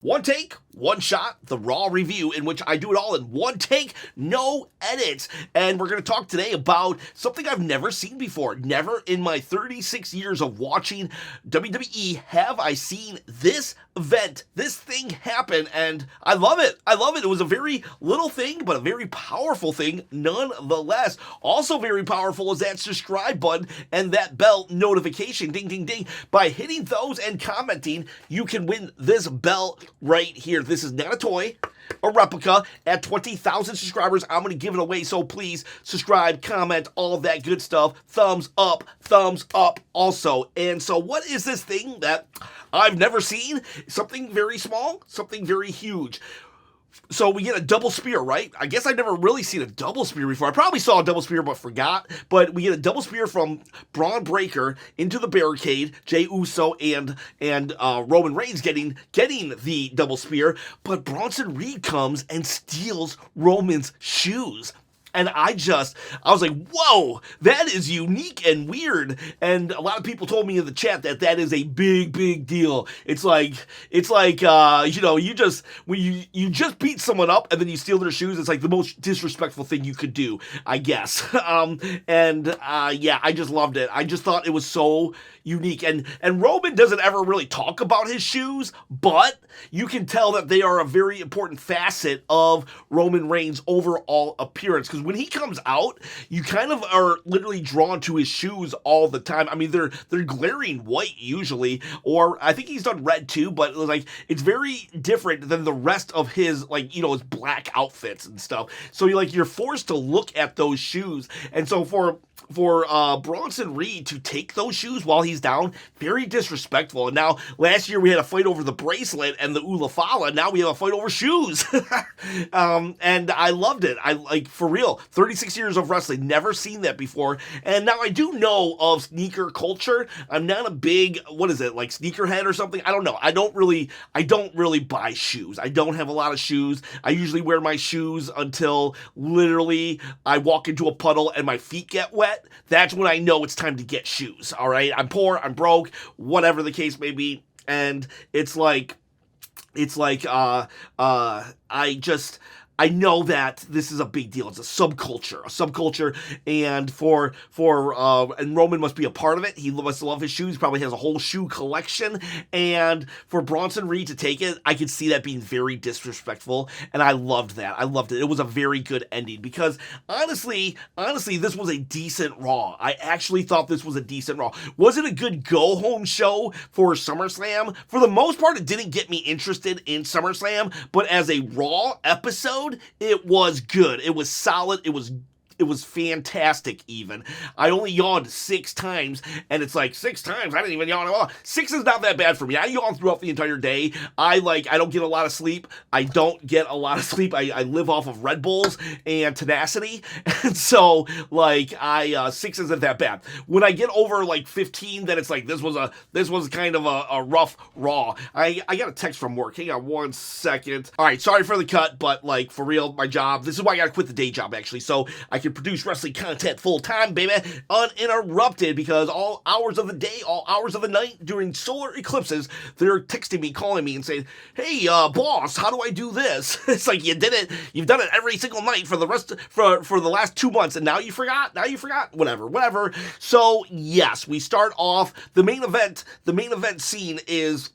One take, one shot, the Raw review, in which I do it all in one take, no edits. And we're going to talk today about something I've never seen before. Never in my 36 years of watching WWE have I seen this event, this thing happen, and I love it. I love it. It was a very little thing, but a very powerful thing nonetheless. Also very powerful is that subscribe button and that bell notification, ding, ding, ding. By hitting those and commenting, you can win this bell right here. This is not a toy, a replica. At 20,000 subscribers, I'm going to give it away, so please subscribe, comment, all of that good stuff. Thumbs up also. And so what is this thing that I've never seen? Something very small, something very huge. So we get a double spear, right? I guess I've never really seen a double spear before. I probably saw a double spear but forgot. But we get a double spear from Braun Breaker into the barricade. Jey Uso and Roman Reigns getting the double spear. But Bronson Reed comes and steals Roman's shoes. And I was like, whoa, that is unique and weird. And a lot of people told me in the chat that is a big, big deal. It's like, you just, when you just beat someone up and then you steal their shoes, it's like the most disrespectful thing you could do, I guess. I just loved it. I just thought it was so unique. And Roman doesn't ever really talk about his shoes, but you can tell that they are a very important facet of Roman Reigns' overall appearance. Because when he comes out, you kind of are literally drawn to his shoes all the time. I mean, they're glaring white usually, or I think he's done red too, but like it's very different than the rest of his his black outfits and stuff. So you're forced to look at those shoes. And so for Bronson Reed to take those shoes while he's down, very disrespectful. And now, last year we had a fight over the bracelet and the Ulafala. Now we have a fight over shoes. And I loved it. For real, 36 years of wrestling, never seen that before. And now I do know of sneaker culture. I'm not a big, sneakerhead or something? I don't know. I don't really buy shoes. I don't have a lot of shoes. I usually wear my shoes until literally I walk into a puddle and my feet get wet. That's when I know it's time to get shoes, all right? I'm poor, I'm broke, whatever the case may be, and I know that this is a big deal. It's a subculture, and Roman must be a part of it. He must love his shoes. He probably has a whole shoe collection, and for Bronson Reed to take it, I could see that being very disrespectful, and I loved that. I loved it. It was a very good ending, because honestly, this was a decent Raw. I actually thought this was a decent Raw. Was it a good go-home show for SummerSlam? For the most part, it didn't get me interested in SummerSlam, but as a Raw episode, it was good. It was solid. It was fantastic even. I only yawned 6 times, and it's like 6 times? I didn't even yawn at all. 6 is not that bad for me. I yawn throughout the entire day. I don't get a lot of sleep. I live off of Red Bulls and tenacity, and so 6 isn't that bad. When I get over 15, then it's like this was kind of a rough Raw. I got a text from work. Hang on 1 second. All right, sorry for the cut, but for real, my job. This is why I gotta quit the day job actually, so I can produce wrestling content full time, baby, uninterrupted, because all hours of the day, all hours of the night during solar eclipses, they're texting me, calling me, and saying, "Hey, boss, how do I do this?" It's like, you did it. You've done it every single night for the last 2 months, and now you forgot. Whatever. So yes, we start off the main event. The main event scene is.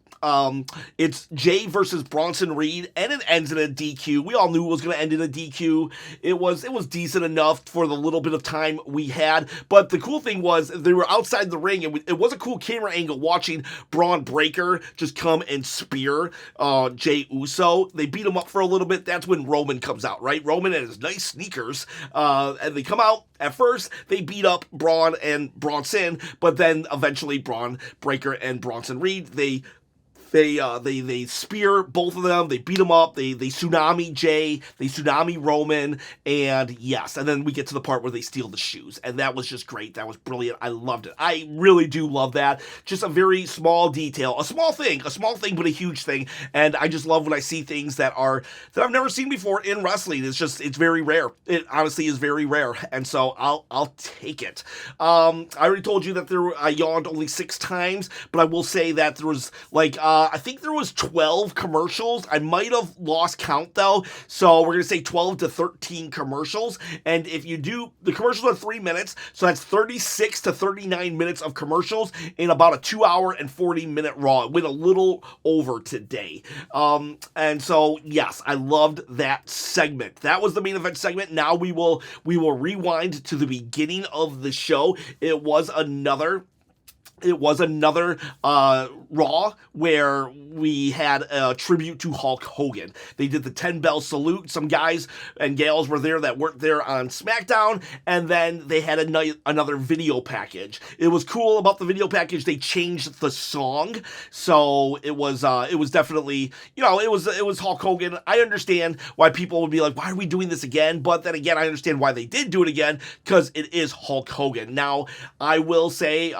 It's Jey versus Bronson Reed, and it ends in a DQ. We all knew it was going to end in a DQ. It was decent enough for the little bit of time we had, but the cool thing was they were outside the ring, and it was a cool camera angle watching Braun Breaker just come and spear Jey Uso. They beat him up for a little bit. That's when Roman comes out, right? Roman and his nice sneakers, and they come out. At first, they beat up Braun and Bronson, but then eventually Braun Breaker and Bronson Reed, they spear both of them. They beat them up. They tsunami Jey. They tsunami Roman. And yes, and then we get to the part where they steal the shoes. And that was just great. That was brilliant. I loved it. I really do love that. Just a very small detail. A small thing, but a huge thing. And I just love when I see things that I've never seen before in wrestling. It's very rare. It honestly is very rare. And so I'll take it. I already told you that I yawned only 6 times, but I will say that there was I think there was 12 commercials. I might have lost count though. So we're going to say 12 to 13 commercials. And if you do, the commercials are 3 minutes. So that's 36 to 39 minutes of commercials in about a 2 hour and 40-minute Raw. It went a little over today. And so, yes, I loved that segment. That was the main event segment. Now we will rewind to the beginning of the show. It was another Raw where we had a tribute to Hulk Hogan. They did the 10 bell salute. Some guys and gals were there that weren't there on SmackDown, and then they had another video package. It was cool about the video package. They changed the song, so it was definitely, it was Hulk Hogan. I understand why people would be like, why are we doing this again? But then again, I understand why they did do it again, because it is Hulk Hogan. Now, I will say,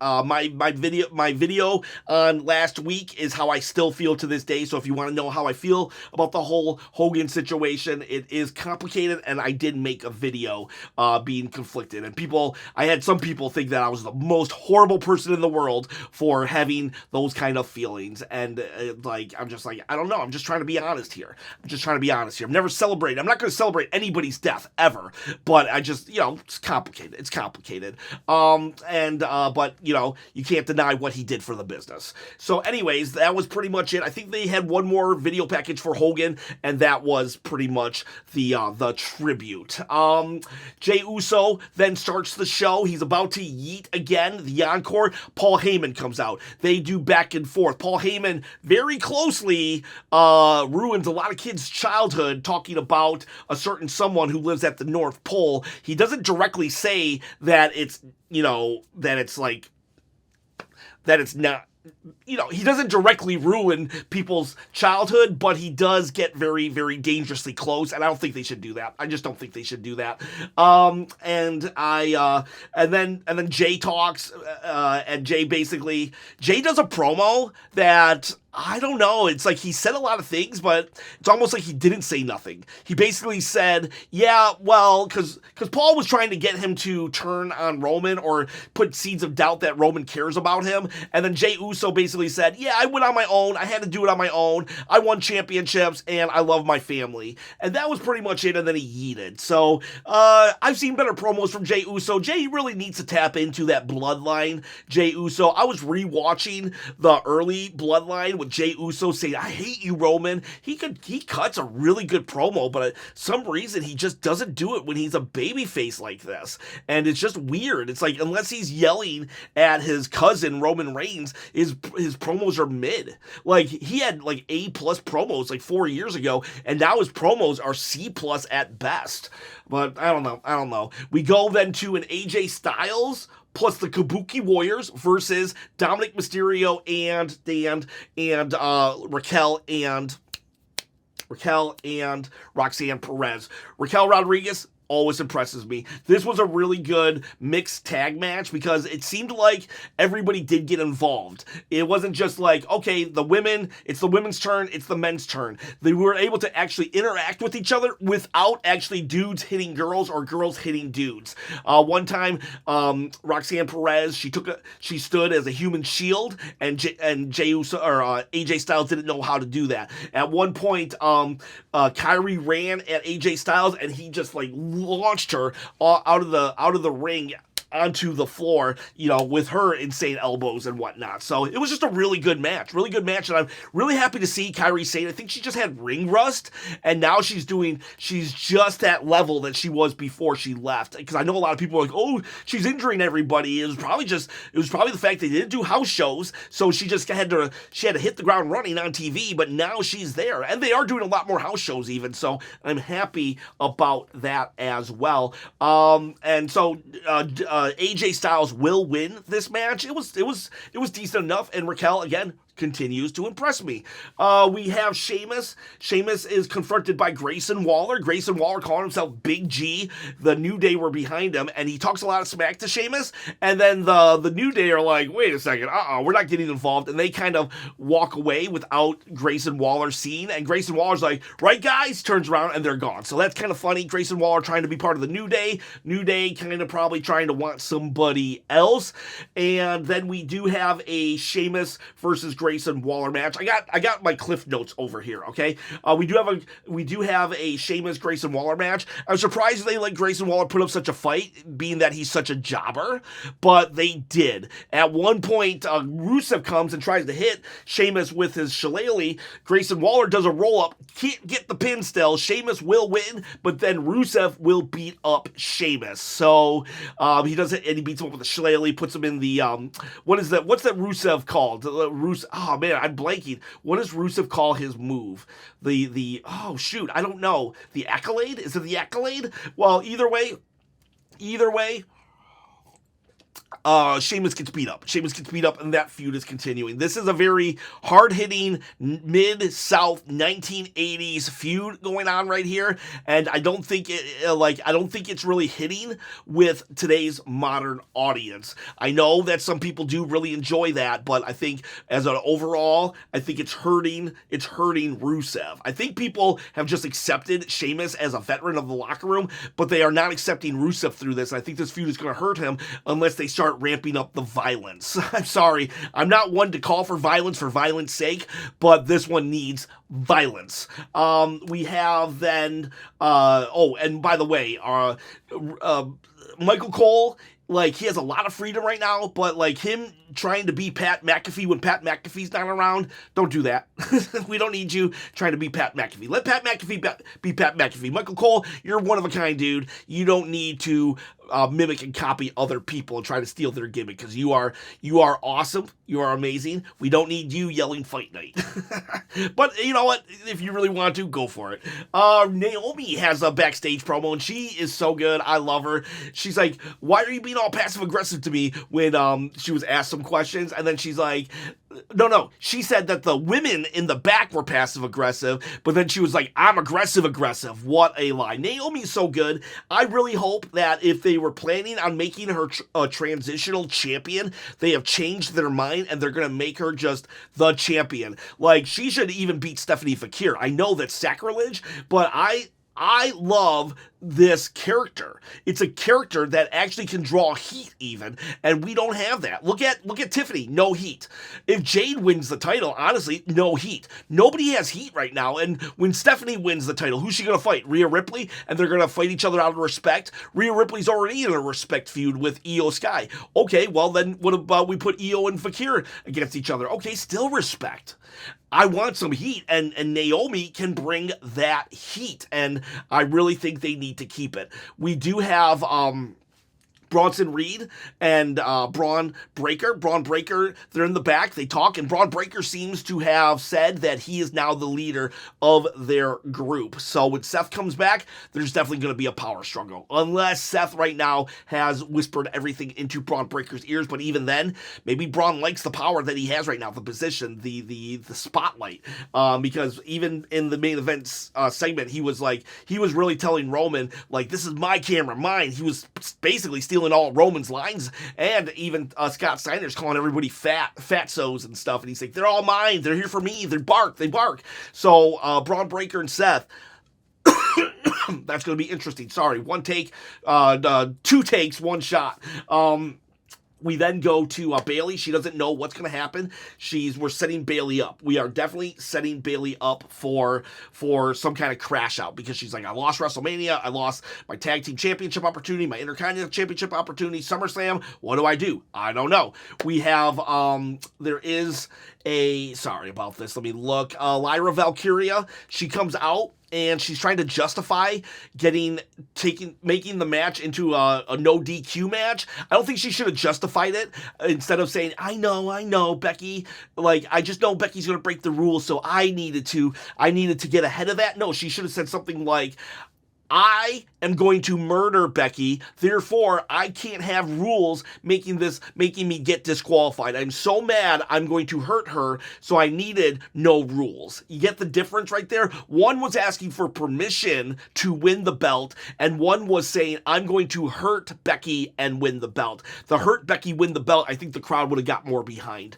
my video on last week is how I still feel to this day. So if you want to know how I feel about the whole Hogan situation, it is complicated, and I did make a video being conflicted. And I had some people think that I was the most horrible person in the world for having those kind of feelings. And I'm just like, I don't know. I'm just trying to be honest here. I'm never celebrating. I'm not going to celebrate anybody's death ever. But I just, it's complicated. But you can't deny what he did for the business. So anyways, that was pretty much it. I think they had one more video package for Hogan, and that was pretty much the tribute. Jey Uso then starts the show. He's about to yeet again, the encore. Paul Heyman comes out. They do back and forth. Paul Heyman very closely ruins a lot of kids' childhood talking about a certain someone who lives at the North Pole. He doesn't directly say that it's not, he doesn't directly ruin people's childhood, but he does get very, very dangerously close, and I don't think they should do that. I just don't think they should do that. And then Jey talks, and Jey does a promo that, I don't know, it's like he said a lot of things, but it's almost like he didn't say nothing. He basically said, yeah, well, because Paul was trying to get him to turn on Roman or put seeds of doubt that Roman cares about him, and then Jey Uso basically said, yeah, I went on my own, I had to do it on my own, I won championships, and I love my family. And that was pretty much it, and then he yeeted. So, I've seen better promos from Jey Uso. Jey really needs to tap into that bloodline, Jey Uso. I was rewatching the early bloodline with Jey Uso saying, I hate you, Roman. He cuts a really good promo, but for some reason he just doesn't do it when he's a babyface like this. And it's just weird. It's like, unless he's yelling at his cousin, Roman Reigns, his promos are mid. Like, he had like A+ promos like 4 years ago, and now his promos are C+ at best. But I don't know. We go then to an AJ Styles plus the Kabuki Warriors versus Dominic Mysterio and Raquel and Roxanne Perez. Raquel Rodriguez always impresses me. This was a really good mixed tag match because it seemed like everybody did get involved. It wasn't just like, okay, it's the women's turn, it's the men's turn. They were able to actually interact with each other without actually dudes hitting girls or girls hitting dudes. One time, Roxanne Perez, she stood as a human shield, and Jey Uso or AJ Styles didn't know how to do that. At one point, Kyrie ran at AJ Styles, and he just like launched her out of the ring onto the floor, with her insane elbows and whatnot. So it was just a really good match, and I'm really happy to see Kairi Sane. I think she just had ring rust, and now she's just that level that she was before she left. Because I know a lot of people are like, oh, she's injuring everybody. It was probably the fact they didn't do house shows, so she had to hit the ground running on TV, but now she's there, and they are doing a lot more house shows even, so I'm happy about that as well. And so AJ Styles will win this match. It was decent enough, and Raquel again continues to impress me. We have Sheamus. Sheamus is confronted by Grayson Waller. Grayson Waller calling himself Big G. The New Day were behind him, and he talks a lot of smack to Sheamus, and then the New Day are like, wait a second, we're not getting involved, and they kind of walk away without Grayson Waller seeing, and Grayson Waller's like, right guys, turns around, and they're gone. So that's kind of funny. Grayson Waller trying to be part of the New Day. New Day kind of probably trying to want somebody else, and then we do have a Sheamus versus Grayson Grayson Waller match. I got my cliff notes over here. Okay, we do have a Sheamus Grayson Waller match. I'm surprised they let Grayson Waller put up such a fight, being that he's such a jobber, but they did. At one point, Rusev comes and tries to hit Sheamus with his shillelagh. Grayson Waller does a roll up, can't get the pin still. Sheamus will win, but then Rusev will beat up Sheamus. So he does it, and he beats him up with a shillelagh, puts him in the what's that Rusev called? Oh man, I'm blanking. What does Rusev call his move? Oh shoot, I don't know. The accolade? Is it the accolade? Well, either way, Sheamus gets beat up. And that feud is continuing. This is a very hard-hitting mid-South 1980s feud going on right here, and I don't think it's really hitting with today's modern audience. I know that some people do really enjoy that, but I think as an overall, I think it's hurting Rusev. I think people have just accepted Sheamus as a veteran of the locker room, but they are not accepting Rusev through this. I think this feud is going to hurt him unless they start ramping up the violence. I'm sorry. I'm not one to call for violence sake, but this one needs violence. We have then, and by the way, Michael Cole, like, he has a lot of freedom right now, but, like, him trying to be Pat McAfee when Pat McAfee's not around, don't do that. We don't need you trying to be Pat McAfee. Let Pat McAfee be Pat McAfee. Michael Cole, you're one of a kind, dude. You don't need to mimic and copy other people and try to steal their gimmick, because you are awesome. You are amazing. We don't need you yelling fight night. But you know what? If you really want to, go for it. Naomi has a backstage promo, and she is so good. I love her. She's like, why are you being all passive aggressive to me, when she was asked some questions, and then she's like, no, she said that the women in the back were passive aggressive, but then she was like, I'm aggressive. What a lie. Naomi's so good. I really hope that if they were planning on making her a transitional champion, they have changed their mind and they're going to make her just the champion. Like, she should even beat Stephanie Fakir. I know that's sacrilege, but I love this character. It's a character that actually can draw heat even, and we don't have that. Look at Tiffany, no heat. If Jade wins the title, honestly, no heat. Nobody has heat right now, and when Stephanie wins the title, who's she going to fight? Rhea Ripley? And they're going to fight each other out of respect? Rhea Ripley's already in a respect feud with Io Sky. Okay, well then what about we put Io and Fakir against each other? Okay, still respect. I want some heat, and Naomi can bring that heat, and I really think they need to keep it. We do have Bronson Reed and Braun Breaker. Braun Breaker, they're in the back, they talk, and Braun Breaker seems to have said that he is now the leader of their group. So when Seth comes back, there's definitely going to be a power struggle. Unless Seth right now has whispered everything into Braun Breaker's ears, but even then, maybe Braun likes the power that he has right now, the position, the spotlight. Because even in the main event segment, he was really telling Roman, like, this is my camera, mine. He was basically stealing all Roman's lines, and even Scott Steiner's calling everybody fatsos and stuff, and he's like, they're all mine, they're here for me, they bark. So Braun Breaker and Seth, that's going to be interesting. Sorry, one take, 2 takes, 1 shot. We then go to Bayley. She doesn't know what's going to happen. We're setting Bayley up. We are definitely setting Bayley up for some kind of crash out, because she's like, I lost WrestleMania. I lost my tag team championship opportunity, my Intercontinental championship opportunity, SummerSlam. What do? I don't know. We have, sorry about this. Let me look. Lyra Valkyria. She comes out, and she's trying to justify making the match into a no DQ match. I don't think she should have justified it, instead of saying, I know, Becky, like, I just know Becky's going to break the rules, so I needed to get ahead of that. No, she should have said something like, I am going to murder Becky, therefore I can't have rules making me get disqualified. I'm so mad, I'm going to hurt her, so I needed no rules. You get the difference right there? One was asking for permission to win the belt, and one was saying, I'm going to hurt Becky and win the belt. The hurt Becky, win the belt, I think the crowd would have got more behind.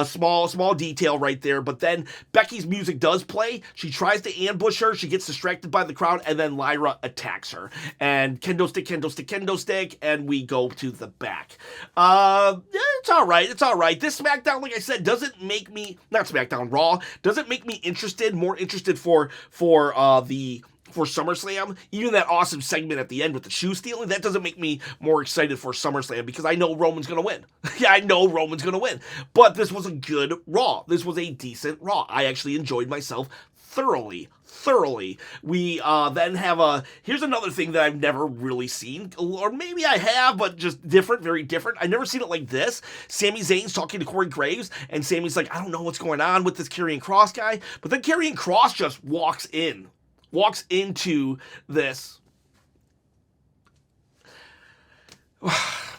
Small detail right there, but then Becky's music does play. She tries to ambush her, she gets distracted by the crowd, and then Lyra Lyra attacks her. And kendo stick, kendo stick, kendo stick, and we go to the back. It's all right. It's all right. This SmackDown, like I said, doesn't make me, not SmackDown, Raw, doesn't make me more interested for SummerSlam. Even that awesome segment at the end with the shoe stealing, that doesn't make me more excited for SummerSlam because I know Roman's going to win. Yeah, I know Roman's going to win. But this was a good Raw. This was a decent Raw. I actually enjoyed myself thoroughly. We then have here's another thing that I've never really seen, or maybe I have, but just different, very different. I've never seen it like this. Sami Zayn's talking to Corey Graves, and Sami's like, I don't know what's going on with this Karrion Kross guy, but then Karrion Kross just walks into this.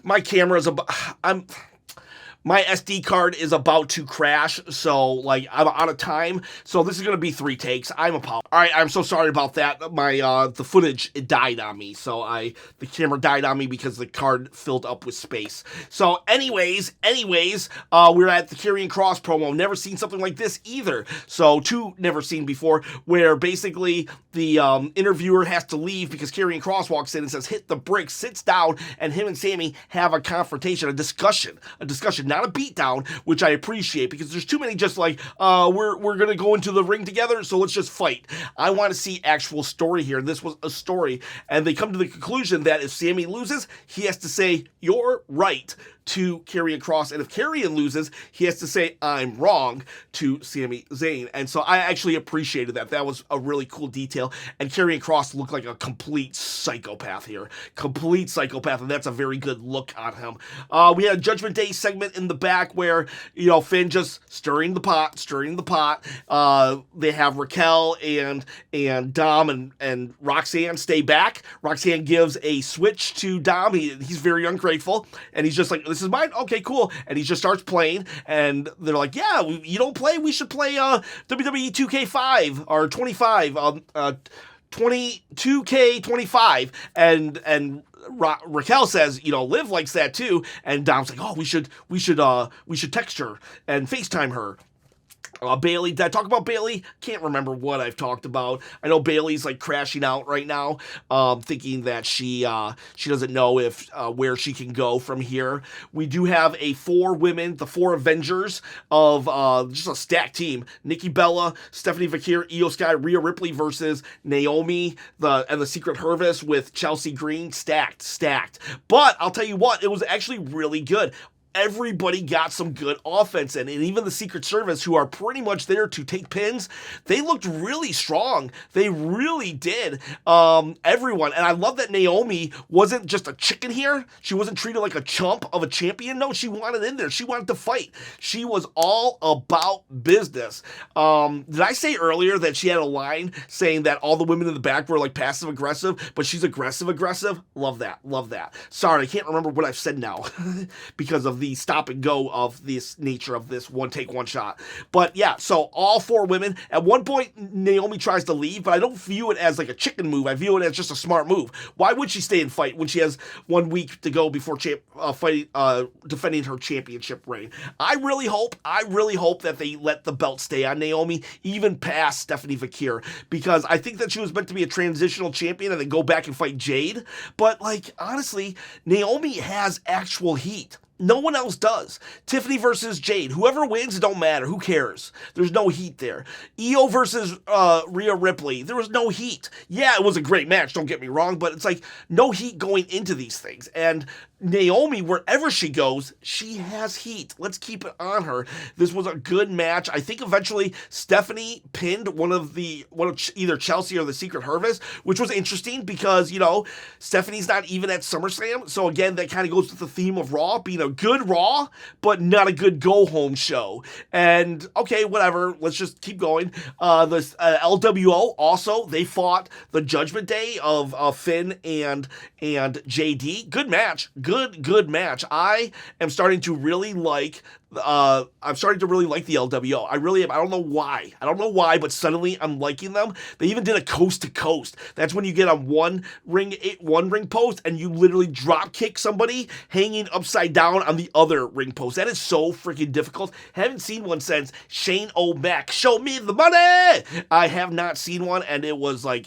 My camera's my SD card is about to crash, so, like, I'm out of time, so this is going to be 3 takes. Alright, I'm so sorry about that. The footage, it died on me, so the camera died on me because the card filled up with space. So, anyways, we're at the Karrion Kross promo. Never seen something like this either. So, 2 never seen before, where basically the interviewer has to leave because Karrion Kross walks in and says, hit the bricks, sits down, and him and Sami have a confrontation, a discussion, not a beatdown, which I appreciate because there's too many just like, we're gonna go into the ring together, so let's just fight. I want to see actual story here. This was a story, and they come to the conclusion that if Sami loses, he has to say, you're right, to Karrion Kross, and if Karrion loses, he has to say, I'm wrong, to Sami Zayn. And so I actually appreciated that. That was a really cool detail, and Karrion Kross looked like a complete psychopath here. And that's a very good look on him. We had a Judgment Day segment in the back where, Finn just stirring the pot. They have Raquel and Dom and Roxanne stay back. Roxanne gives a switch to Dom. He's very ungrateful, and he's just like, this is mine? Okay, cool. And he just starts playing, and they're like, yeah, you don't play? We should play WWE 2K5 or 25, 2K25. And Raquel says, Liv likes that too. And Dom's like, oh, we should text her and FaceTime her. Bayley, did I talk about Bayley? Can't remember what I've talked about. I know Bayley's like crashing out right now, thinking that she doesn't know if where she can go from here. We do have the 4 Avengers of just a stacked team. Nikki Bella, Stephanie Vakir, Io Sky, Rhea Ripley versus Naomi, and the Secret Service with Chelsea Green. Stacked. But I'll tell you what, it was actually really good. Everybody got some good offense in, and even the Secret Service, who are pretty much there to take pins, they looked really strong. They really did. Everyone, and I love that Naomi wasn't just a chicken here. She wasn't treated like a chump of a champion. No, she wanted in there. She wanted to fight. She was all about business. Did I say earlier that she had a line saying that all the women in the back were like passive aggressive, but she's aggressive? Love that. Sorry, I can't remember what I've said now because of the stop and go of this nature of this one take, one shot. But yeah, so all 4 women. At one point, Naomi tries to leave, but I don't view it as like a chicken move. I view it as just a smart move. Why would she stay and fight when she has 1 week to go before defending her championship reign? I really hope that they let the belt stay on Naomi, even past Stephanie Vakir, because I think that she was meant to be a transitional champion and then go back and fight Jade. But like, honestly, Naomi has actual heat. No one else does. Tiffany versus Jade. Whoever wins, it don't matter. Who cares? There's no heat there. Io versus Rhea Ripley. There was no heat. Yeah, it was a great match, don't get me wrong, but it's like no heat going into these things. And Naomi, wherever she goes, she has heat. Let's keep it on her. This was a good match. I think eventually Stephanie pinned one of either Chelsea or the Secret Service, which was interesting because, Stephanie's not even at SummerSlam. So again, that kind of goes with the theme of Raw being a good Raw, but not a good go-home show. And, okay, whatever. Let's just keep going. The LWO also, they fought the Judgment Day of Finn and JD. Good match. Good match. I am starting to really like I'm starting to really like the LWO. I really am. I don't know why, but suddenly I'm liking them. They even did a coast to coast. That's when you get on one ring post and you literally drop kick somebody hanging upside down on the other ring post. That is so freaking difficult. Haven't seen one since Shane O'Mac. Show me the money. I have not seen one, and it was like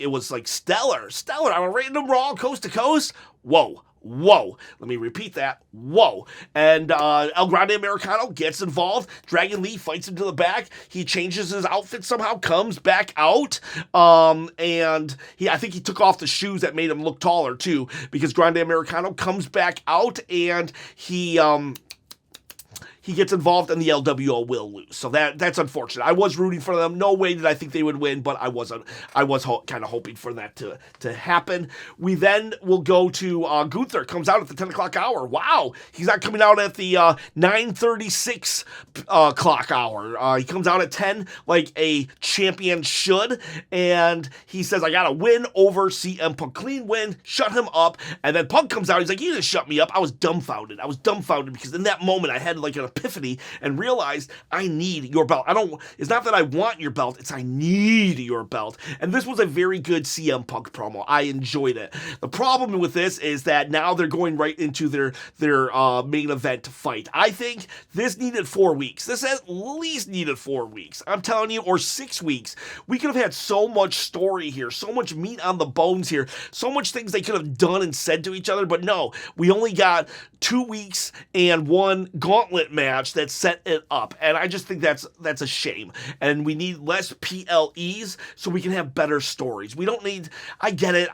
stellar on a random Raw coast to coast. Whoa. Let me repeat that. Whoa. And El Grande Americano gets involved. Dragon Lee fights him to the back. He changes his outfit somehow, comes back out. And I think he took off the shoes that made him look taller too, because Grande Americano comes back out and he gets involved and the LWO will lose. So that's unfortunate. I was rooting for them. No way did I think they would win, but I was kind of hoping for that to happen. We then will go to Gunther. Comes out at the 10 o'clock hour. Wow. He's not coming out at the 9:36 clock hour. He comes out at 10 like a champion should, and he says, I got to win over CM Punk. Clean win. Shut him up. And then Punk comes out. He's like, you didn't shut me up. I was dumbfounded because in that moment I had like an epiphany and realized I need your belt. It's not that I want your belt, it's I need your belt. And this was a very good CM Punk promo. I enjoyed it. The problem with this is that now they're going right into their main event fight. I think this needed 4 weeks. This at least needed 4 weeks. I'm telling you, or 6 weeks. We could have had so much story here, so much meat on the bones here, so much things they could have done and said to each other, but no, we only got 2 weeks and one gauntlet match that set it up, and I just think that's a shame. And we need less PLEs so we can have better stories. We don't need. I get it.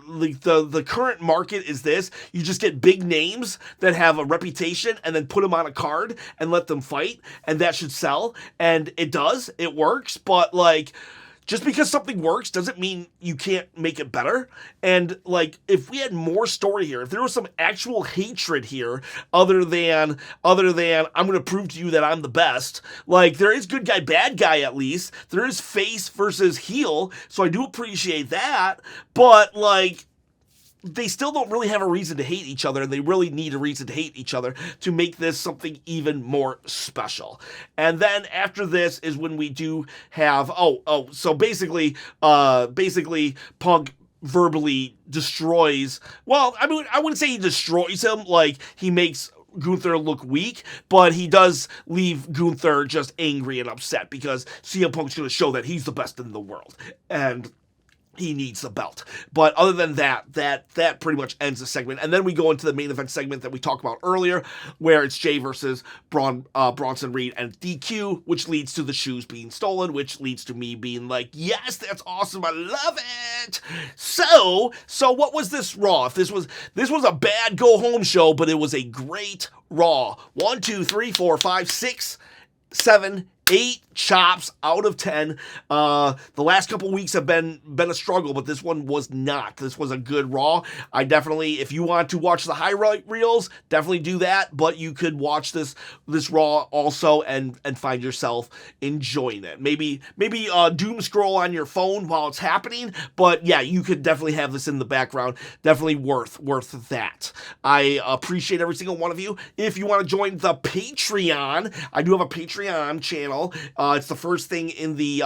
Like the current market is this: you just get big names that have a reputation, and then put them on a card and let them fight, and that should sell. And it does. It works, but like, just because something works doesn't mean you can't make it better. And like, if we had more story here, if there was some actual hatred here, other than I'm going to prove to you that I'm the best. Like, there is good guy, bad guy at least. There is face versus heel, so I do appreciate that. But like, they still don't really have a reason to hate each other, and they really need a reason to hate each other to make this something even more special. And then after this is when we do have, so basically Punk verbally destroys, well, I mean, I wouldn't say he destroys him, like, he makes Gunther look weak, but he does leave Gunther just angry and upset because CM Punk's going to show that he's the best in the world, and he needs the belt. But other than that pretty much ends the segment. And then we go into the main event segment that we talked about earlier, where it's Jey versus Bronson Reed and DQ, which leads to the shoes being stolen, which leads to me being like, yes, that's awesome. I love it. So what was this Raw? If this was a bad go home show, but it was a great Raw. 1, 2, 3, 4, 5, 6, 7, 8 chops out of 10. The last couple weeks have been a struggle, but this one was not. This was a good Raw. I definitely, if you want to watch the highlight reels, definitely do that, but you could watch this Raw also and find yourself enjoying it. Maybe doom scroll on your phone while it's happening, but yeah, you could definitely have this in the background. Definitely worth that. I appreciate every single one of you. If you want to join the Patreon, I do have a Patreon channel. It's the first thing in the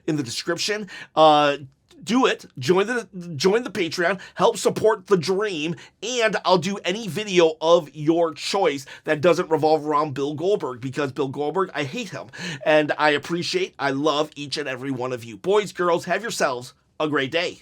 description. Do it. Join the Patreon. Help support the dream, and I'll do any video of your choice that doesn't revolve around Bill Goldberg, because Bill Goldberg, I hate him, and I love each and every one of you. Boys, girls, have yourselves a great day.